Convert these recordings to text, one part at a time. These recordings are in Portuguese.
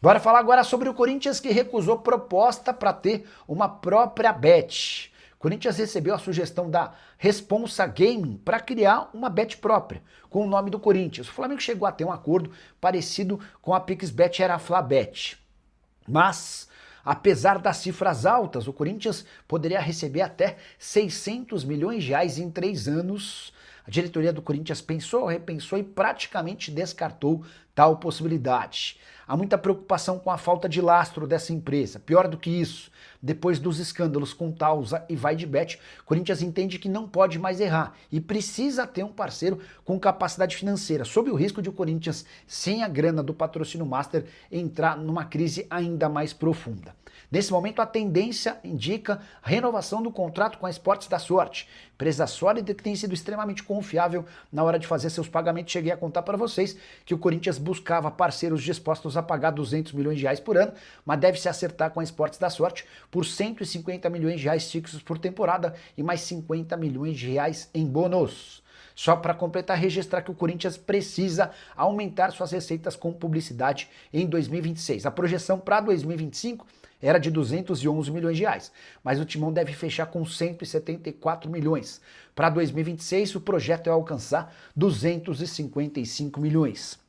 Bora falar agora sobre o Corinthians que recusou proposta para ter uma própria bet. O Corinthians recebeu a sugestão da Responsa Gaming para criar uma bet própria, com o nome do Corinthians. O Flamengo chegou a ter um acordo parecido com a PixBet, era a Flabet. Mas, apesar das cifras altas, o Corinthians poderia receber até 600 milhões de reais em 3 anos. A diretoria do Corinthians pensou, repensou e praticamente descartou tal possibilidade. Há muita preocupação com a falta de lastro dessa empresa. Pior do que isso, depois dos escândalos com Tausa e Vaidbet, o Corinthians entende que não pode mais errar e precisa ter um parceiro com capacidade financeira, sob o risco de o Corinthians, sem a grana do patrocínio master, entrar numa crise ainda mais profunda. Nesse momento, a tendência indica a renovação do contrato com a Esportes da Sorte, empresa sólida que tem sido extremamente confiável na hora de fazer seus pagamentos. Cheguei a contar para vocês que o Corinthians buscava parceiros dispostos a pagar 200 milhões de reais por ano, mas deve se acertar com a Esportes da Sorte por 150 milhões de reais fixos por temporada e mais 50 milhões de reais em bônus. Só para completar, registrar que o Corinthians precisa aumentar suas receitas com publicidade em 2026. A projeção para 2025 era de 211 milhões de reais, mas o Timão deve fechar com 174 milhões. Para 2026, o projeto é alcançar 255 milhões.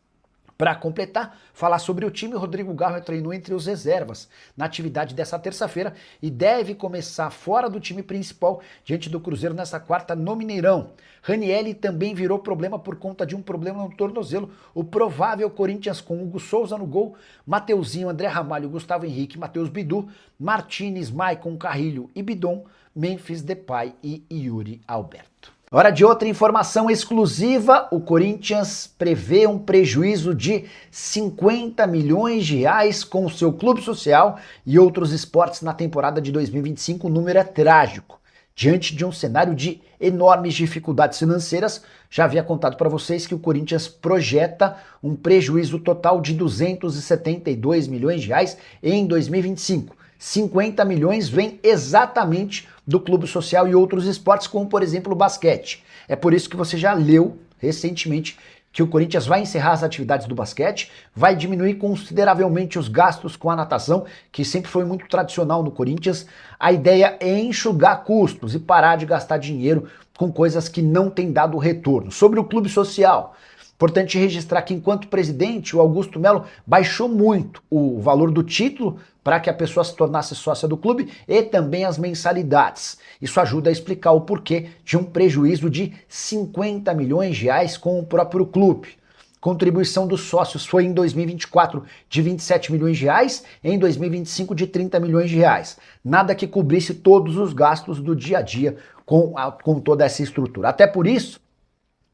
Para completar, falar sobre o time, Rodrigo Garro treinou entre os reservas na atividade dessa terça-feira e deve começar fora do time principal diante do Cruzeiro nessa quarta no Mineirão. Ranielli também virou problema por conta de um problema no tornozelo. O provável Corinthians com Hugo Souza no gol, Mateuzinho, André Ramalho, Gustavo Henrique, Matheus Bidu, Martinez, Maicon, Carrilho e Bidon, Memphis Depay e Yuri Alberto. Hora de outra informação exclusiva, o Corinthians prevê um prejuízo de 50 milhões de reais com o seu clube social e outros esportes na temporada de 2025, o número é trágico. Diante de um cenário de enormes dificuldades financeiras, já havia contado para vocês que o Corinthians projeta um prejuízo total de 272 milhões de reais em 2025. 50 milhões vem exatamente do clube social e outros esportes, como por exemplo o basquete. É por isso que você já leu recentemente que o Corinthians vai encerrar as atividades do basquete, vai diminuir consideravelmente os gastos com a natação, que sempre foi muito tradicional no Corinthians. A ideia é enxugar custos e parar de gastar dinheiro com coisas que não têm dado retorno. Sobre o clube social, importante registrar que, enquanto presidente, o Augusto Melo baixou muito o valor do título para que a pessoa se tornasse sócia do clube e também as mensalidades. Isso ajuda a explicar o porquê de um prejuízo de 50 milhões de reais com o próprio clube. Contribuição dos sócios foi em 2024 de 27 milhões de reais, em 2025 de 30 milhões de reais. Nada que cobrisse todos os gastos do dia a dia com toda essa estrutura. Até por isso,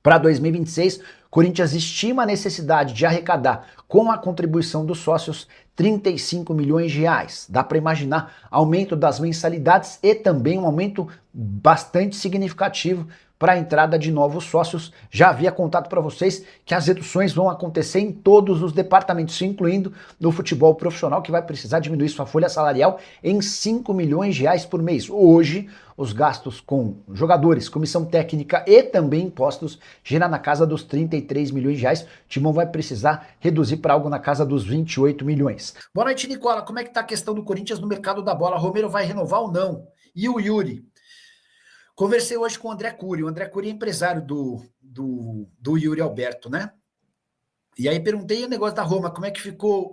para 2026, Corinthians estima a necessidade de arrecadar com a contribuição dos sócios 35 milhões de reais. Dá para imaginar aumento das mensalidades e também um aumento bastante significativo para a entrada de novos sócios. Já havia contado para vocês que as reduções vão acontecer em todos os departamentos, incluindo no futebol profissional, que vai precisar diminuir sua folha salarial em 5 milhões de reais por mês. Hoje, os gastos com jogadores, comissão técnica e também impostos giram na casa dos 33 milhões de reais. O Timão vai precisar reduzir para algo na casa dos 28 milhões. Boa noite, Nicola. Como é que está a questão do Corinthians no mercado da bola? Romero vai renovar ou não? E o Yuri? Conversei hoje com o André Cury. O André Cury é empresário do Yuri Alberto, né? E aí perguntei o negócio da Roma, como é que ficou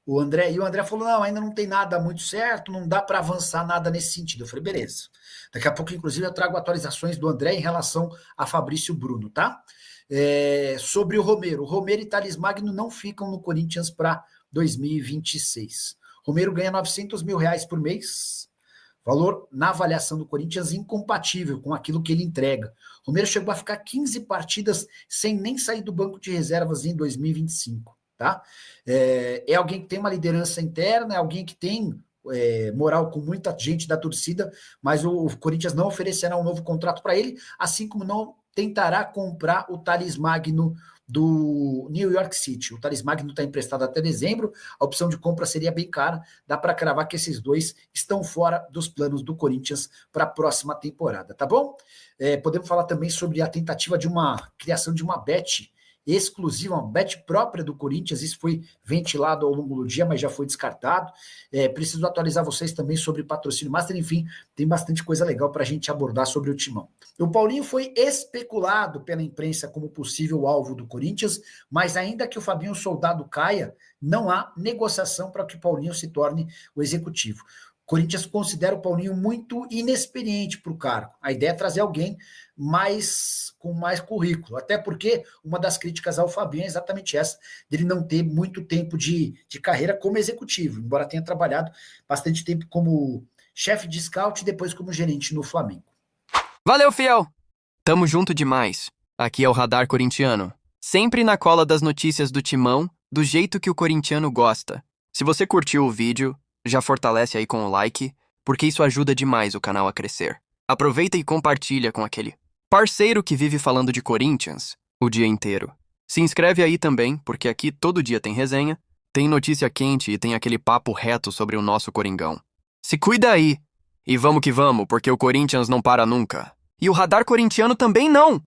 o André? E o André falou, não, ainda não tem nada muito certo, não dá para avançar nada nesse sentido. Eu falei, beleza. Daqui a pouco, inclusive, eu trago atualizações do André em relação a Fabrício Bruno, tá? Sobre o Romero. O Romero e Thales Magno não ficam no Corinthians para 2026. Romero ganha 900 mil reais por mês, valor na avaliação do Corinthians incompatível com aquilo que ele entrega. Romero chegou a ficar 15 partidas sem nem sair do banco de reservas em 2025. Tá? É alguém que tem uma liderança interna, é alguém que tem moral com muita gente da torcida, mas o Corinthians não oferecerá um novo contrato para ele, assim como não tentará comprar o Thales Magno do New York City. O Thales Magno está emprestado até dezembro, a opção de compra seria bem cara, dá para cravar que esses dois estão fora dos planos do Corinthians para a próxima temporada, tá bom? Podemos falar também sobre a tentativa de uma criação de uma bet exclusiva, uma bet própria do Corinthians. Isso foi ventilado ao longo do dia, mas já foi descartado. Preciso atualizar vocês também sobre patrocínio master. Enfim, tem bastante coisa legal para a gente abordar sobre o Timão. O Paulinho foi especulado pela imprensa como possível alvo do Corinthians, mas ainda que o Fabinho Soldado caia, não há negociação para que o Paulinho se torne o executivo. O Corinthians considera o Paulinho muito inexperiente para o cargo. A ideia é trazer alguém com mais currículo, até porque uma das críticas ao Fabinho é exatamente essa, dele não ter muito tempo de carreira como executivo, embora tenha trabalhado bastante tempo como chefe de scout e depois como gerente no Flamengo. Valeu, fiel! Tamo junto demais. Aqui é o Radar Corintiano. Sempre na cola das notícias do Timão, do jeito que o corintiano gosta. Se você curtiu o vídeo, já fortalece aí com o like, porque isso ajuda demais o canal a crescer. Aproveita e compartilha com aquele parceiro que vive falando de Corinthians o dia inteiro. Se inscreve aí também, porque aqui todo dia tem resenha, tem notícia quente e tem aquele papo reto sobre o nosso Coringão. Se cuida aí! E vamos que vamos, porque o Corinthians não para nunca. E o Radar Corintiano também não!